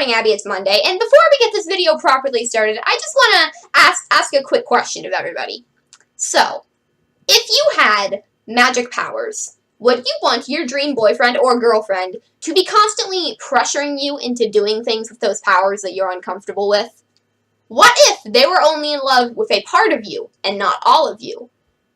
morning, Abby, it's Monday, and before we get this video properly started, I just want to ask a quick question of everybody. So, if you had magic powers, would you want your dream boyfriend or girlfriend to be constantly pressuring you into doing things with those powers that you're uncomfortable with? What if they were only in love with a part of you and not all of you?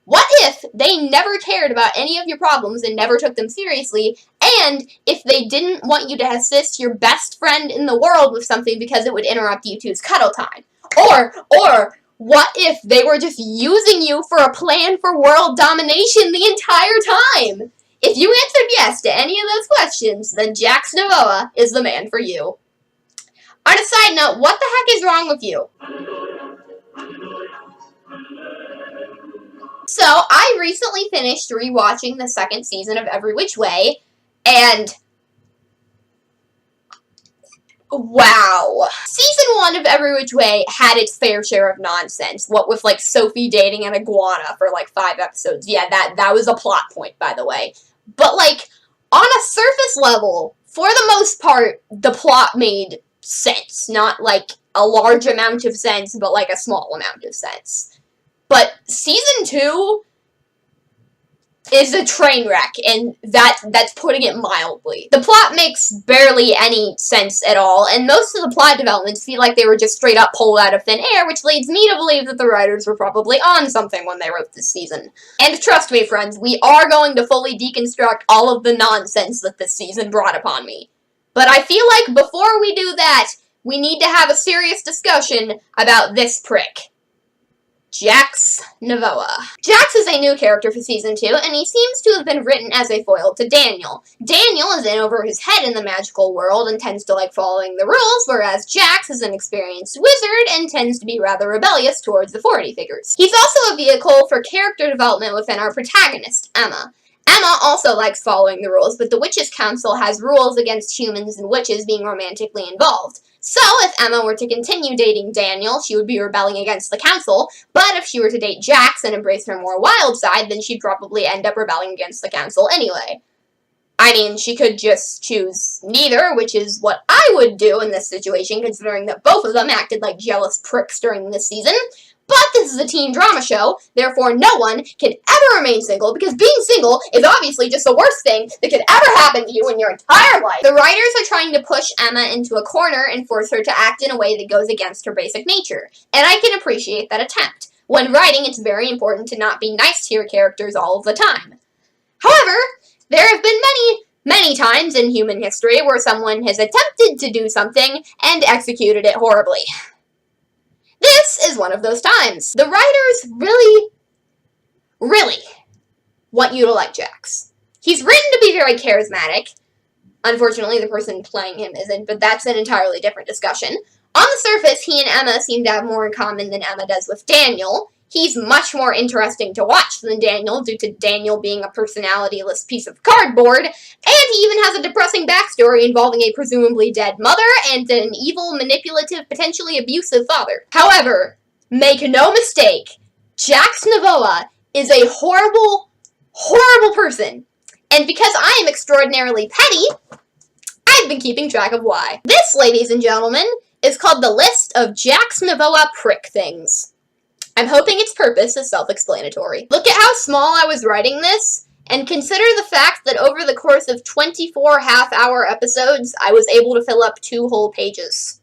What if they never cared about any of your problems and never took them seriously, and if they didn't want you to assist your best friend in the world with something because it would interrupt you two's cuddle time? Or what if they were just using you for a plan for world domination the entire time? If you answered yes to any of those questions, then Jax Novoa is the man for you. On a side note, what the heck is wrong with you? So, I recently finished rewatching the second season of Every Which Way, and wow. Season 1 of Every Which Way had its fair share of nonsense, what with, like, Sophie dating an iguana for, like, 5 episodes. Yeah, that was a plot point, by the way. But, like, on a surface level, for the most part, the plot made sense. Not, like, a large amount of sense, but, like, a small amount of sense. But Season 2 is a train wreck, and that's putting it mildly. The plot makes barely any sense at all, and most of the plot developments feel like they were just straight up pulled out of thin air, which leads me to believe that the writers were probably on something when they wrote this season. And trust me, friends, we are going to fully deconstruct all of the nonsense that this season brought upon me. But I feel like before we do that, we need to have a serious discussion about this prick. Jax Novoa. Jax is a new character for Season 2, and he seems to have been written as a foil to Daniel. Daniel is in over his head in the magical world and tends to like following the rules, whereas Jax is an experienced wizard and tends to be rather rebellious towards authority figures. He's also a vehicle for character development within our protagonist, Emma. Emma also likes following the rules, but the Witches' Council has rules against humans and witches being romantically involved. So, if Emma were to continue dating Daniel, she would be rebelling against the council, but if she were to date Jax and embrace her more wild side, then she'd probably end up rebelling against the council anyway. I mean, she could just choose neither, which is what I would do in this situation, considering that both of them acted like jealous pricks during this season. But this is a teen drama show, therefore no one can ever remain single, because being single is obviously just the worst thing that could ever happen to you in your entire life. The writers are trying to push Emma into a corner and force her to act in a way that goes against her basic nature, and I can appreciate that attempt. When writing, it's very important to not be nice to your characters all of the time. However, there have been many times in human history where someone has attempted to do something and executed it horribly. This is one of those times. The writers really want you to like Jax. He's written to be very charismatic. Unfortunately, the person playing him isn't, but that's an entirely different discussion. On the surface, he and Emma seem to have more in common than Emma does with Daniel. He's much more interesting to watch than Daniel, due to Daniel being a personalityless piece of cardboard, and he even has a depressing backstory involving a presumably dead mother and an evil, manipulative, potentially abusive father. However, make no mistake, Jax Novoa is a horrible person, and because I am extraordinarily petty, I've been keeping track of why. This, ladies and gentlemen, is called the list of Jax Novoa prick things. I'm hoping its purpose is self-explanatory. Look at how small I was writing this, and consider the fact that over the course of 24 half-hour episodes, I was able to fill up 2 whole pages.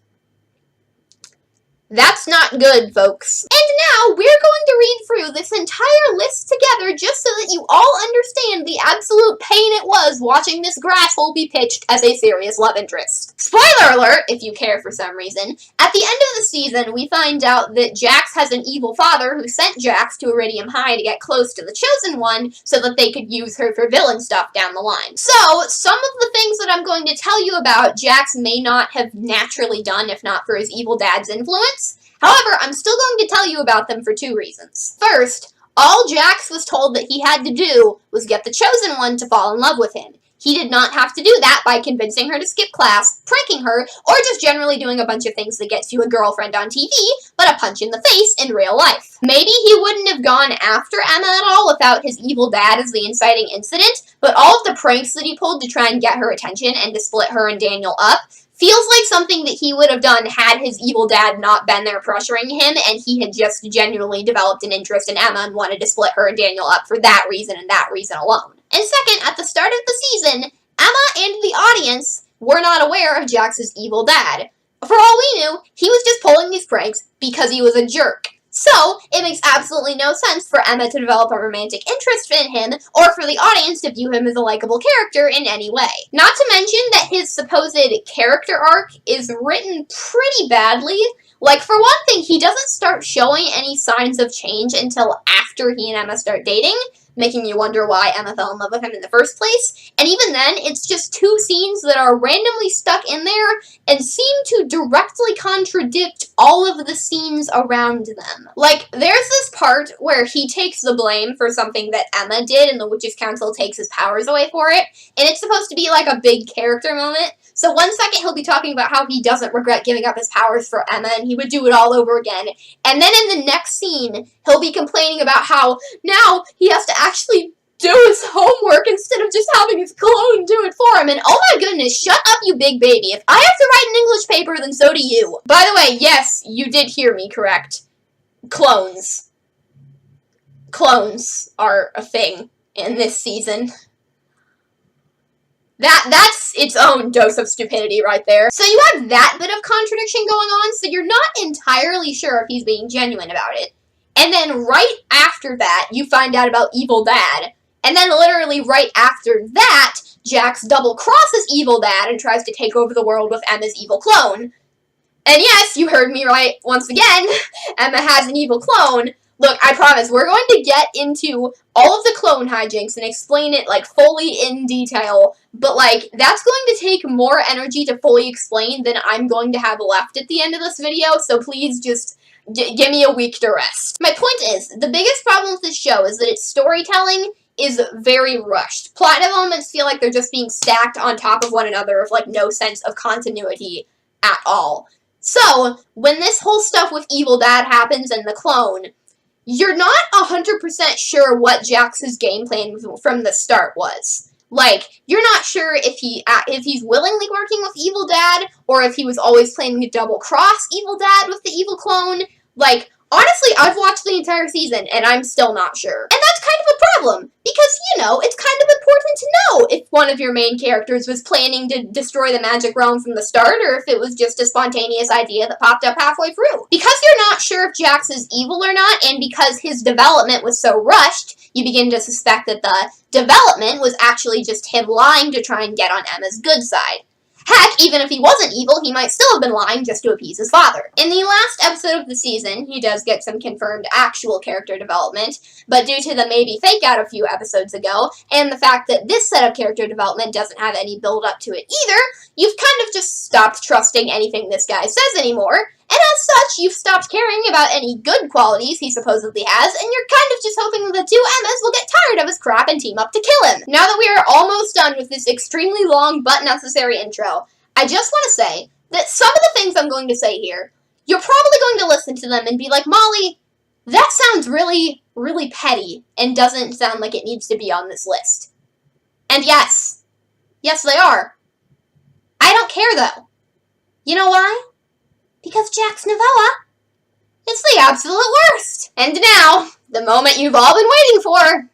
That's not good, folks. And now, we're going to read through this entire list together just so that you all understand the absolute pain it was watching this grasshole be pitched as a serious love interest. Spoiler alert, if you care for some reason, at the end of the season, we find out that Jax has an evil father who sent Jax to Iridium High to get close to the Chosen One so that they could use her for villain stuff down the line. So, some of the things that I'm going to tell you about, Jax may not have naturally done if not for his evil dad's influence. However, I'm still going to tell you about them for 2 reasons. First, all Jax was told that he had to do was get the Chosen One to fall in love with him. He did not have to do that by convincing her to skip class, pranking her, or just generally doing a bunch of things that gets you a girlfriend on TV, but a punch in the face in real life. Maybe he wouldn't have gone after Emma at all without his evil dad as the inciting incident, but all of the pranks that he pulled to try and get her attention and to split her and Daniel up Feels like something that he would have done had his evil dad not been there pressuring him, and he had just genuinely developed an interest in Emma and wanted to split her and Daniel up for that reason and that reason alone. And second, at the start of the season, Emma and the audience were not aware of Jax's evil dad. For all we knew, he was just pulling these pranks because he was a jerk. So, it makes absolutely no sense for Emma to develop a romantic interest in him, or for the audience to view him as a likable character in any way. Not to mention that his supposed character arc is written pretty badly. Like, for one thing, he doesn't start showing any signs of change until after he and Emma start dating, making you wonder why Emma fell in love with him in the first place. And even then, it's just two scenes that are randomly stuck in there and seem to directly contradict all of the scenes around them. Like, there's this part where he takes the blame for something that Emma did and the Witches' Council takes his powers away for it, and it's supposed to be like a big character moment. So one second he'll be talking about how he doesn't regret giving up his powers for Emma and he would do it all over again. And then in the next scene, he'll be complaining about how now he has to actually do his homework instead of just having his clone do it for him. And oh my goodness, shut up, you big baby. If I have to write an English paper, then so do you. By the way, yes, you did hear me correct. Clones. Clones are a thing in this season. That's its own dose of stupidity right there. So you have that bit of contradiction going on, so you're not entirely sure if he's being genuine about it. And then right after that, you find out about Evil Dad. And then literally right after that, Jax double-crosses Evil Dad and tries to take over the world with Emma's evil clone. And yes, you heard me right once again. Emma has an evil clone. Look, I promise, we're going to get into all of the clone hijinks and explain it, like, fully in detail, but, like, that's going to take more energy to fully explain than I'm going to have left at the end of this video, so please just give me a week to rest. My point is, the biggest problem with this show is that its storytelling is very rushed. Plot developments feel like they're just being stacked on top of one another with, like, no sense of continuity at all. So, when this whole stuff with Evil Dad happens and the clone, you're not 100% sure what Jax's game plan from the start was. Like, you're not sure if he's willingly working with Evil Dad, or if he was always planning to double-cross Evil Dad with the evil clone. Like, honestly, I've watched the entire season, and I'm still not sure. And that's kind of a problem, because, you know, it's kind of important to know if one of your main characters was planning to destroy the magic realm from the start, or if it was just a spontaneous idea that popped up halfway through. Because you're not sure if Jax is evil or not, and because his development was so rushed, you begin to suspect that the development was actually just him lying to try and get on Emma's good side. Heck, even if he wasn't evil, he might still have been lying just to appease his father. In the last episode of the season, he does get some confirmed actual character development, but due to the maybe fake out a few episodes ago, and the fact that this set of character development doesn't have any build up to it either, you've kind of just stopped trusting anything this guy says anymore, and as such, you've stopped caring about any good qualities he supposedly has, and you're kind of just hoping that the two Emmas will get tired of his crap and team up to kill him. Now that we are almost done with this extremely long but necessary intro, I just want to say that some of the things I'm going to say here, you're probably going to listen to them and be like, Molly, that sounds really, really petty and doesn't sound like it needs to be on this list. And yes, they are. I don't care though. You know why? Because Jax Novoa is the absolute worst. And now, the moment you've all been waiting for.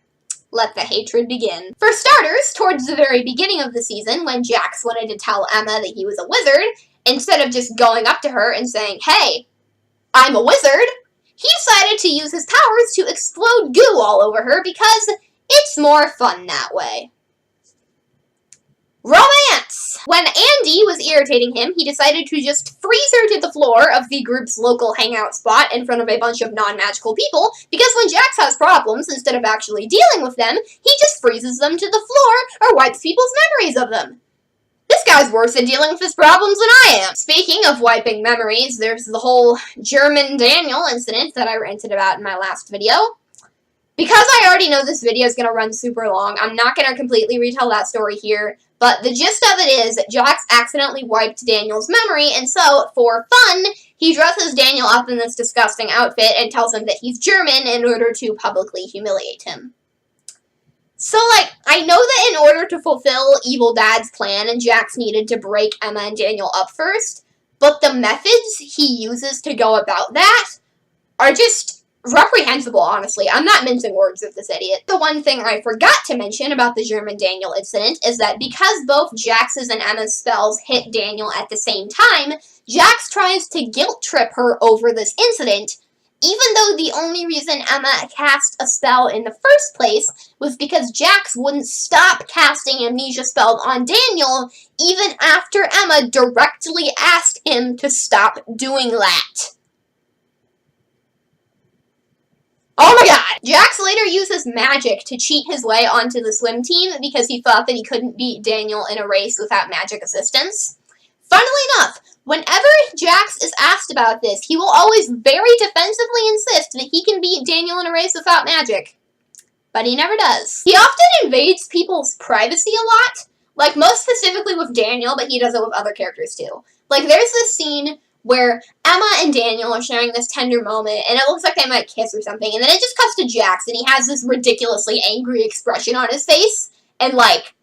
Let the hatred begin. For starters, towards the very beginning of the season, when Jax wanted to tell Emma that he was a wizard, instead of just going up to her and saying, hey, I'm a wizard, he decided to use his powers to explode goo all over her because it's more fun that way. Romance! When Andy was irritating him, he decided to just freeze her to the floor of the group's local hangout spot in front of a bunch of non-magical people, because when Jax has problems, instead of actually dealing with them, he just freezes them to the floor or wipes people's memories of them. This guy's worse at dealing with his problems than I am. Speaking of wiping memories, there's the whole German Daniel incident that I ranted about in my last video. Because I already know this video is going to run super long, I'm not going to completely retell that story here, but the gist of it is Jax accidentally wiped Daniel's memory, and so, for fun, he dresses Daniel up in this disgusting outfit and tells him that he's German in order to publicly humiliate him. So, like, I know that in order to fulfill Evil Dad's plan, and Jax needed to break Emma and Daniel up first, but the methods he uses to go about that are just reprehensible, honestly. I'm not mincing words with this idiot. The one thing I forgot to mention about the German Daniel incident is that because both Jax's and Emma's spells hit Daniel at the same time, Jax tries to guilt trip her over this incident, even though the only reason Emma cast a spell in the first place was because Jax wouldn't stop casting amnesia spells on Daniel even after Emma directly asked him to stop doing that. Oh my god! Jax later uses magic to cheat his way onto the swim team because he thought that he couldn't beat Daniel in a race without magic assistance. Funnily enough, whenever Jax is asked about this, he will always very defensively insist that he can beat Daniel in a race without magic. But he never does. He often invades people's privacy a lot, like most specifically with Daniel, but he does it with other characters too. Like, there's this scene where Emma and Daniel are sharing this tender moment, and it looks like they might kiss or something, and then it just cuts to Jax, and he has this ridiculously angry expression on his face, and like,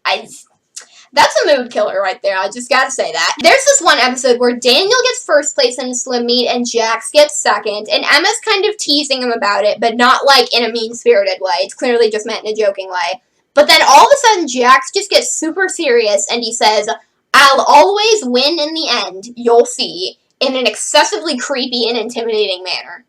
that's a mood killer right there, I just gotta say that. There's this one episode where Daniel gets first place in the swim meet and Jax gets second, and Emma's kind of teasing him about it, but not like in a mean-spirited way. It's clearly just meant in a joking way. But then all of a sudden Jax just gets super serious and he says, "I'll always win in the end, you'll see," in an excessively creepy and intimidating manner.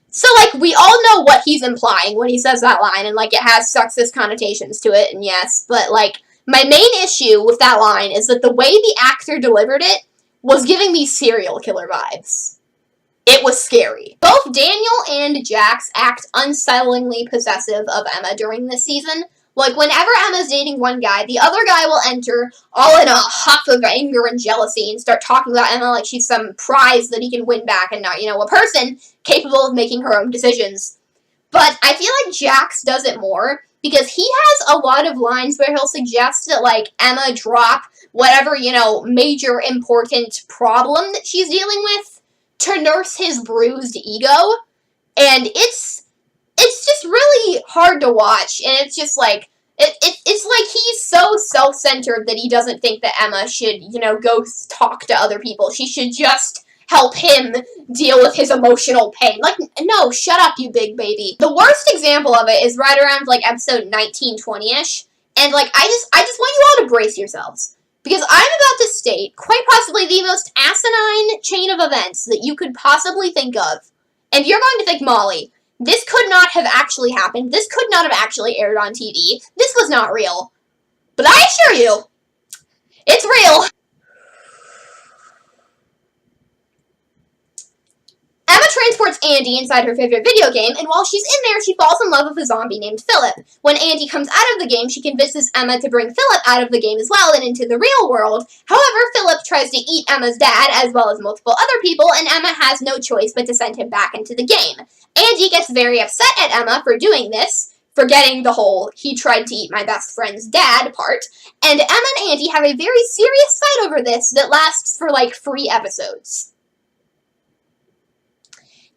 So, like, we all know what he's implying when he says that line, and, like, it has sexist connotations to it, and yes, but, like, my main issue with that line is that the way the actor delivered it was giving me serial killer vibes. It was scary. Both Daniel and Jax act unsettlingly possessive of Emma during this season. Like, whenever Emma's dating one guy, the other guy will enter all in a huff of anger and jealousy and start talking about Emma like she's some prize that he can win back and not, you know, a person capable of making her own decisions. But I feel like Jax does it more because he has a lot of lines where he'll suggest that, like, Emma drop whatever, you know, major important problem that she's dealing with to nurse his bruised ego. And it's just really hard to watch, and it's just like, it's like he's so self-centered that he doesn't think that Emma should, you know, go talk to other people. She should just help him deal with his emotional pain. Like, no, shut up, you big baby. The worst example of it is right around, like, episode 19, 20-ish, and, like, I just want you all to brace yourselves. Because I'm about to state, quite possibly, the most asinine chain of events that you could possibly think of. And you're going to think, Molly, this could not have actually happened. This could not have actually aired on TV. This was not real. But I assure you, it's real. Emma transports Andy inside her favorite video game, and while she's in there, she falls in love with a zombie named Philip. When Andy comes out of the game, she convinces Emma to bring Philip out of the game as well and into the real world. However, Philip tries to eat Emma's dad, as well as multiple other people, and Emma has no choice but to send him back into the game. Andy gets very upset at Emma for doing this, forgetting the whole "he tried to eat my best friend's dad" part, and Emma and Andy have a very serious fight over this that lasts for like 3 episodes.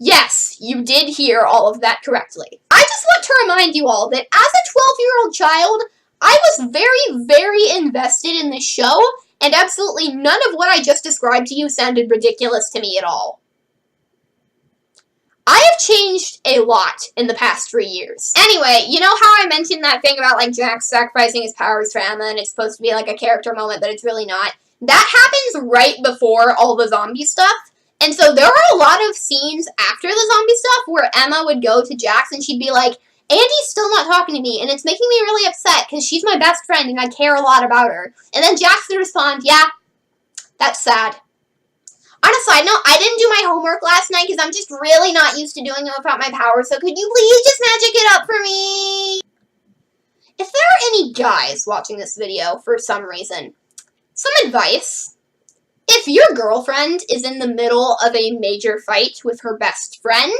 Yes, you did hear all of that correctly. I just want to remind you all that as a 12-year-old child, I was very, very invested in this show, and absolutely none of what I just described to you sounded ridiculous to me at all. I have changed a lot in the past 3 years. Anyway, you know how I mentioned that thing about, like, Jax sacrificing his powers for Emma, and it's supposed to be, like, a character moment, but it's really not? That happens right before all the zombie stuff. And so there are a lot of scenes after the zombie stuff where Emma would go to Jax and she'd be like, "Andy's still not talking to me, and it's making me really upset because she's my best friend and I care a lot about her." And then Jax would respond, "Yeah, that's sad." On a side note, I didn't do my homework last night because I'm just really not used to doing it without my powers, so could you please just magic it up for me? If there are any guys watching this video for some reason, some advice. If your girlfriend is in the middle of a major fight with her best friend,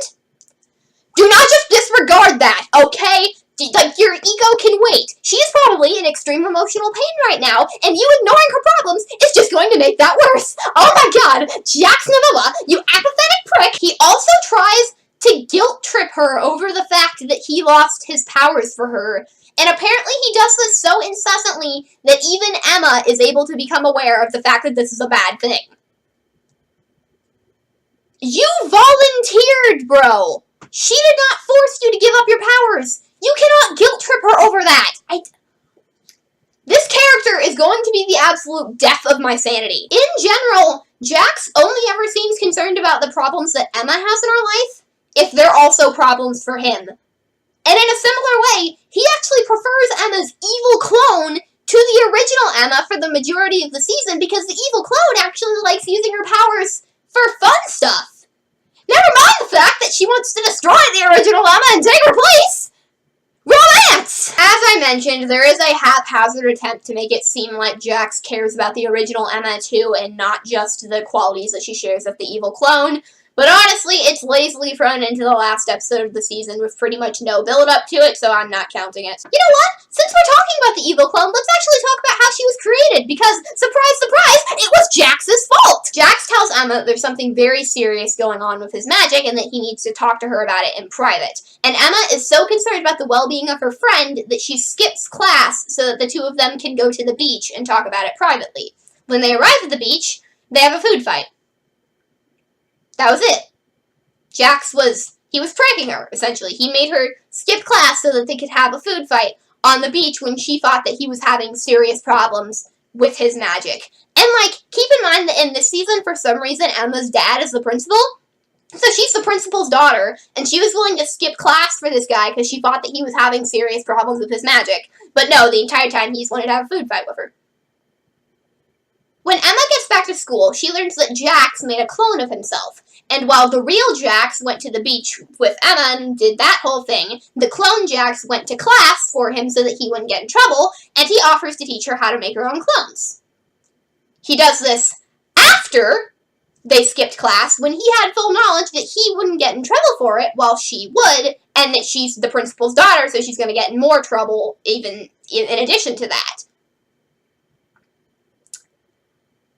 do not just disregard that, okay? Like, your ego can wait. She's probably in extreme emotional pain right now, and you ignoring her problems is just going to make that worse. Oh my god, Jax Novoa, you apathetic prick! He also tries to guilt trip her over the fact that he lost his powers for her, And apparently he does this so incessantly that even Emma is able to become aware of the fact that this is a bad thing. You volunteered, bro! She did not force you to give up your powers! You cannot guilt trip her over that! This character is going to be the absolute death of my sanity. In general, Jax only ever seems concerned about the problems that Emma has in her life if they're also problems for him. And in a similar way, he actually prefers Emma's evil clone to the original Emma for the majority of the season because the evil clone actually likes using her powers for fun stuff. Never mind the fact that she wants to destroy the original Emma and take her place! Romance! As I mentioned, there is a haphazard attempt to make it seem like Jax cares about the original Emma too and not just the qualities that she shares with the evil clone. But honestly, it's lazily thrown into the last episode of the season with pretty much no build-up to it, so I'm not counting it. You know what? Since we're talking about the evil clone, let's actually talk about how she was created, because, surprise, surprise, it was Jax's fault! Jax tells Emma there's something very serious going on with his magic and that he needs to talk to her about it in private. And Emma is so concerned about the well-being of her friend that she skips class so that the two of them can go to the beach and talk about it privately. When they arrive at the beach, they have a food fight. That was it. Jax was pranking her, essentially. He made her skip class so that they could have a food fight on the beach when she thought that he was having serious problems with his magic. And, keep in mind that in this season, for some reason, Emma's dad is the principal. So she's the principal's daughter, and she was willing to skip class for this guy because she thought that he was having serious problems with his magic. But no, the entire time he's wanted to have a food fight with her. When Emma gets back to school, she learns that Jax made a clone of himself. And while the real Jax went to the beach with Emma and did that whole thing, the clone Jax went to class for him so that he wouldn't get in trouble, and he offers to teach her how to make her own clones. He does this after they skipped class, when he had full knowledge that he wouldn't get in trouble for it, while she would, and that she's the principal's daughter, so she's going to get in more trouble even in addition to that.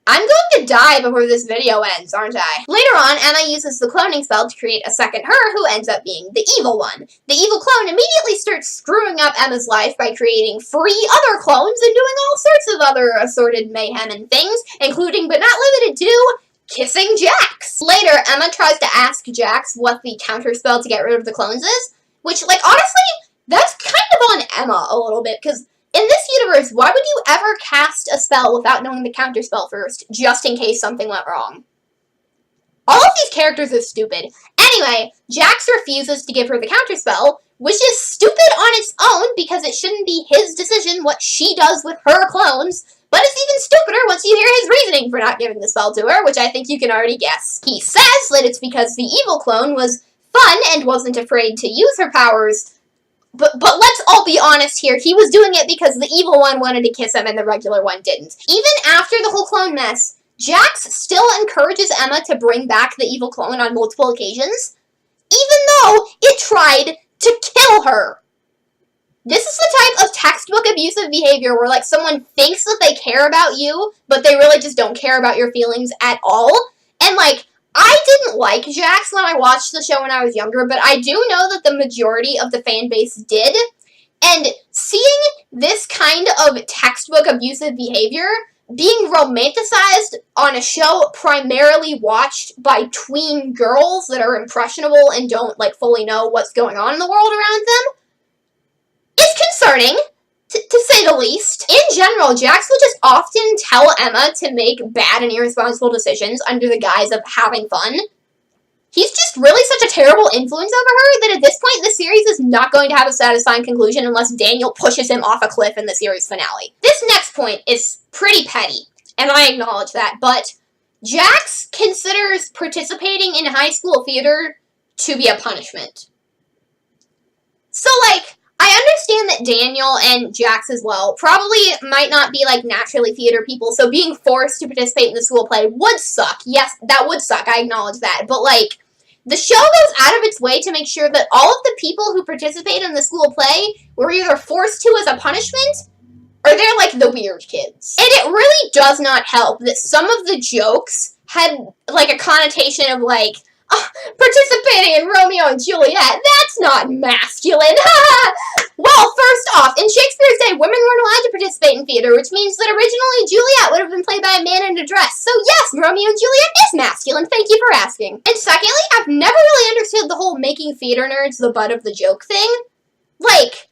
I'm going to die before this video ends, aren't I? Later on, Emma uses the cloning spell to create a second her who ends up being the evil one. The evil clone immediately starts screwing up Emma's life by creating 3 other clones and doing all sorts of other assorted mayhem and things, including but not limited to kissing Jax. Later, Emma tries to ask Jax what the counterspell to get rid of the clones is, which, honestly, that's kind of on Emma a little bit, because in this universe, why would you ever cast a spell without knowing the counterspell first, just in case something went wrong? All of these characters are stupid. Anyway, Jax refuses to give her the counterspell, which is stupid on its own because it shouldn't be his decision what she does with her clones, but it's even stupider once you hear his reasoning for not giving the spell to her, which I think you can already guess. He says that it's because the evil clone was fun and wasn't afraid to use her powers. But let's all be honest here, he was doing it because the evil one wanted to kiss him and the regular one didn't. Even after the whole clone mess, Jax still encourages Emma to bring back the evil clone on multiple occasions, even though it tried to kill her. This is the type of textbook abusive behavior where, someone thinks that they care about you, but they really just don't care about your feelings at all. And, I didn't like Jax when I watched the show when I was younger, but I do know that the majority of the fan base did. And seeing this kind of textbook abusive behavior being romanticized on a show primarily watched by tween girls that are impressionable and don't, fully know what's going on in the world around them is concerning, to say the least. In general, Jax will just often tell Emma to make bad and irresponsible decisions under the guise of having fun. He's just really such a terrible influence over her that at this point the series is not going to have a satisfying conclusion unless Daniel pushes him off a cliff in the series finale. This next point is pretty petty, and I acknowledge that, but Jax considers participating in high school theater to be a punishment. So, I understand that Daniel and Jax as well probably might not be, naturally theater people, so being forced to participate in the school play would suck. Yes, that would suck, I acknowledge that. But, the show goes out of its way to make sure that all of the people who participate in the school play were either forced to as a punishment, or they're, the weird kids. And it really does not help that some of the jokes had, a connotation of, Participating in Romeo and Juliet, that's not masculine. Well, first off, in Shakespeare's day, women weren't allowed to participate in theater, which means that originally Juliet would have been played by a man in a dress. So yes, Romeo and Juliet is masculine. Thank you for asking. And secondly, I've never really understood the whole making theater nerds the butt of the joke thing. Like,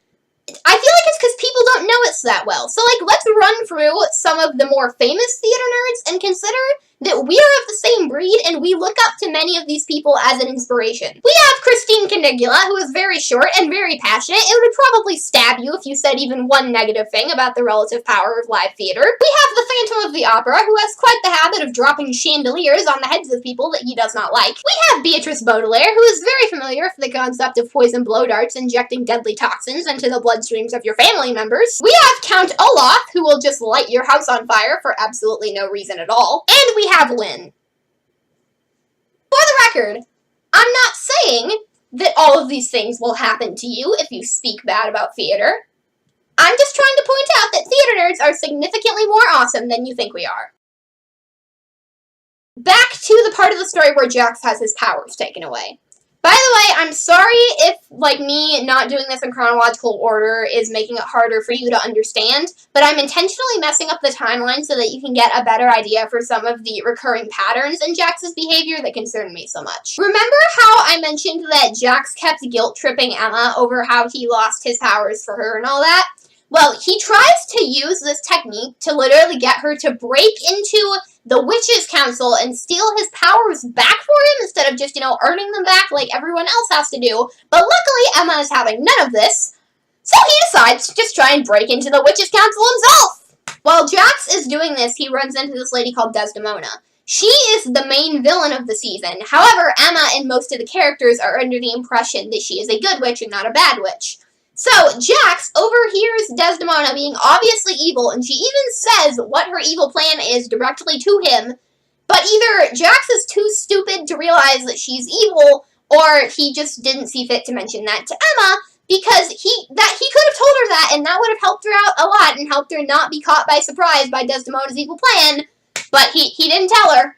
I feel like it's because people don't know it that well. So, like, let's run through some of the more famous theater nerds and consider that we are of the same breed and we look up to many of these people as an inspiration. We have Christine Canigula, who is very short and very passionate. It would probably stab you if you said even one negative thing about the relative power of live theater. We have the Phantom of the Opera, who has quite the habit of dropping chandeliers on the heads of people that he does not like. We have Beatrice Baudelaire, who is very familiar with the concept of poison blow darts injecting deadly toxins into the bloodstreams of your family members. We have Count Olaf, who will just light your house on fire for absolutely no reason at all. And we have Lynn. For the record, I'm not saying that all of these things will happen to you if you speak bad about theater. I'm just trying to point out that theater nerds are significantly more awesome than you think we are. Back to the part of the story where Jax has his powers taken away. By the way, I'm sorry if, like, me not doing this in chronological order is making it harder for you to understand, but I'm intentionally messing up the timeline so that you can get a better idea for some of the recurring patterns in Jax's behavior that concern me so much. Remember how I mentioned that Jax kept guilt-tripping Emma over how he lost his powers for her and all that? Well, he tries to use this technique to literally get her to break into the Witches' Council and steal his powers back for him instead of just, earning them back like everyone else has to do. But luckily, Emma is having none of this, so he decides to just try and break into the Witches' Council himself. While Jax is doing this, he runs into this lady called Desdemona. She is the main villain of the season. However, Emma and most of the characters are under the impression that she is a good witch and not a bad witch. So, Jax overhears Desdemona being obviously evil, and she even says what her evil plan is directly to him, but either Jax is too stupid to realize that she's evil, or he just didn't see fit to mention that to Emma, because he could have told her that, and that would have helped her out a lot, and helped her not be caught by surprise by Desdemona's evil plan, but he didn't tell her.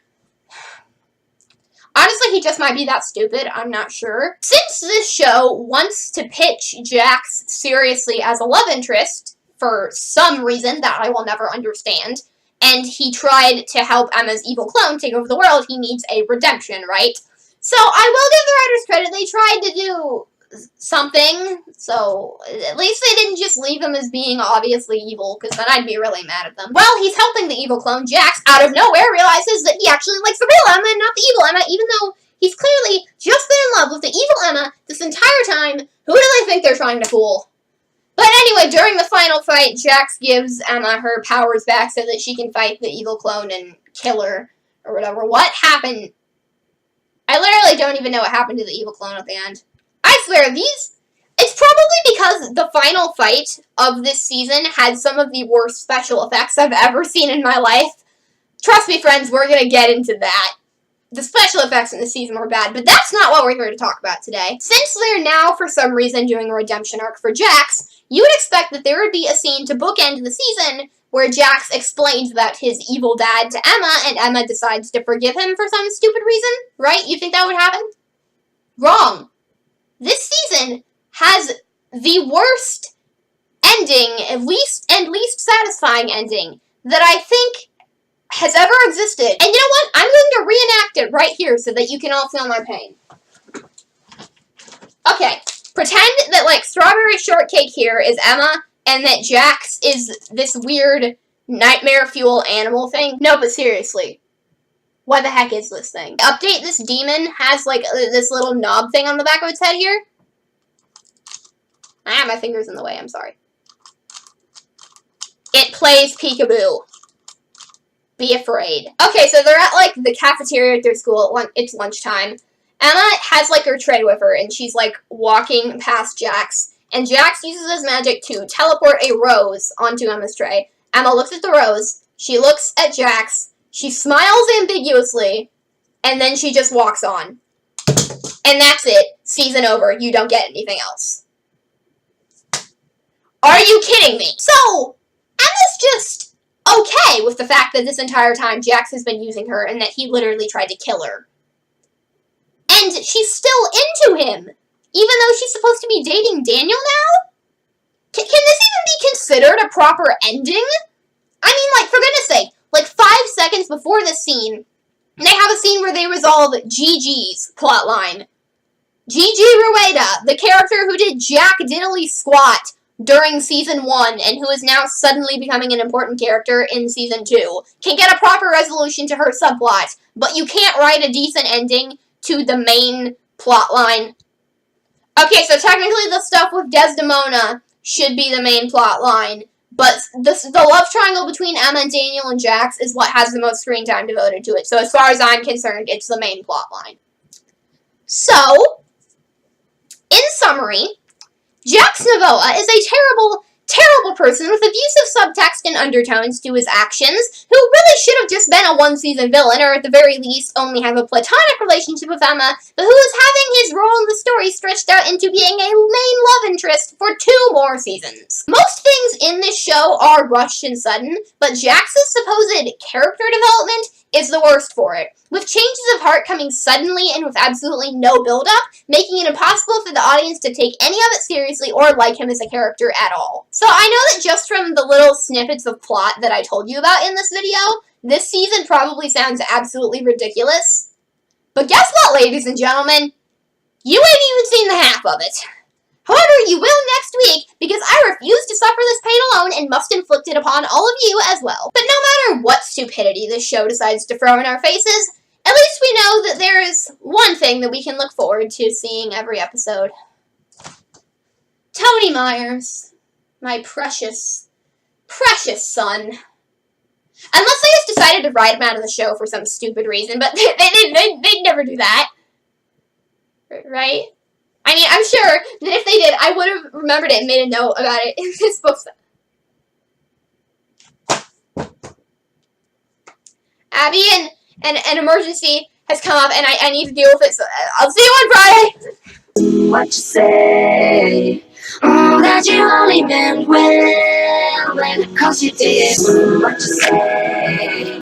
Honestly, he just might be that stupid, I'm not sure. Since this show wants to pitch Jax seriously as a love interest, for some reason that I will never understand, and he tried to help Emma's evil clone take over the world, he needs a redemption, right? So I will give the writers credit, they tried to do something, so at least they didn't just leave him as being obviously evil, because then I'd be really mad at them. While he's helping the evil clone, Jax, out of nowhere, realizes that he actually likes the real Emma and not the evil Emma, even though he's clearly just been in love with the evil Emma this entire time. Who do they think they're trying to fool? But anyway, during the final fight, Jax gives Emma her powers back so that she can fight the evil clone and kill her, or whatever. What happened? I literally don't even know what happened to the evil clone at the end. I swear, it's probably because the final fight of this season had some of the worst special effects I've ever seen in my life. Trust me, friends, we're going to get into that. The special effects in this season were bad, but that's not what we're here to talk about today. Since they're now, for some reason, doing a redemption arc for Jax, you would expect that there would be a scene to bookend the season where Jax explains about his evil dad to Emma, and Emma decides to forgive him for some stupid reason, right? You think that would happen? Wrong. This season has the worst ending, least satisfying ending that I think has ever existed. And you know what? I'm going to reenact it right here so that you can all feel my pain. Okay, pretend that, like, Strawberry Shortcake here is Emma, and that Jax is this weird nightmare fuel animal thing. No, but seriously. What the heck is this thing? Update, this demon has, like, this little knob thing on the back of its head here. Ah, my finger's in the way, I'm sorry. It plays peekaboo. Be afraid. Okay, so they're at, like, the cafeteria at their school. It's lunchtime. Emma has, like, her tray with her, and she's, like, walking past Jax. And Jax uses his magic to teleport a rose onto Emma's tray. Emma looks at the rose. She looks at Jax. She smiles ambiguously, and then she just walks on. And that's it. Season over. You don't get anything else. Are you kidding me? So, Emma's just okay with the fact that this entire time Jax has been using her and that he literally tried to kill her. And And she's still into him, even though she's supposed to be dating Daniel now? Can this even be considered a proper ending? I mean, like, for goodness sake, like 5 seconds before this scene, they have a scene where they resolve Gigi's plotline. Gigi Rueda, the character who did Jack Diddley Squat during Season 1 and who is now suddenly becoming an important character in Season 2, can get a proper resolution to her subplot, but you can't write a decent ending to the main plotline. Okay, so technically the stuff with Desdemona should be the main plotline, but the love triangle between Emma and Daniel and Jax is what has the most screen time devoted to it. So as far as I'm concerned, it's the main plotline. So, in summary, Jax Novoa is a terrible, terrible person with abusive subtext and undertones to his actions, who really should have just been a one-season villain, or at the very least only have a platonic relationship with Emma, but who is having his role in the story stretched out into being a main love interest for 2 more seasons. Most things in this show are rushed and sudden, but Jax's supposed character development is the worst for it, with changes of heart coming suddenly and with absolutely no build-up, making it impossible for the audience to take any of it seriously or like him as a character at all. So I know that just from the little snippets of plot that I told you about in this video, this season probably sounds absolutely ridiculous. But guess what, ladies and gentlemen? You ain't even seen the half of it. However, you will next week, because I refuse to suffer this pain alone and must inflict it upon all of you as well. But no matter what stupidity this show decides to throw in our faces, at least we know that there is one thing that we can look forward to seeing every episode. Tony Myers, my precious, precious son. Unless they just decided to write him out of the show for some stupid reason, but they'd never do that. Right? I mean, I'm sure that if they did, I would have remembered it and made a note about it in this book. Abby, an emergency has come up, and I need to deal with it, so I'll see you on Friday! What you say? That you only meant well, 'cause you did. What you say?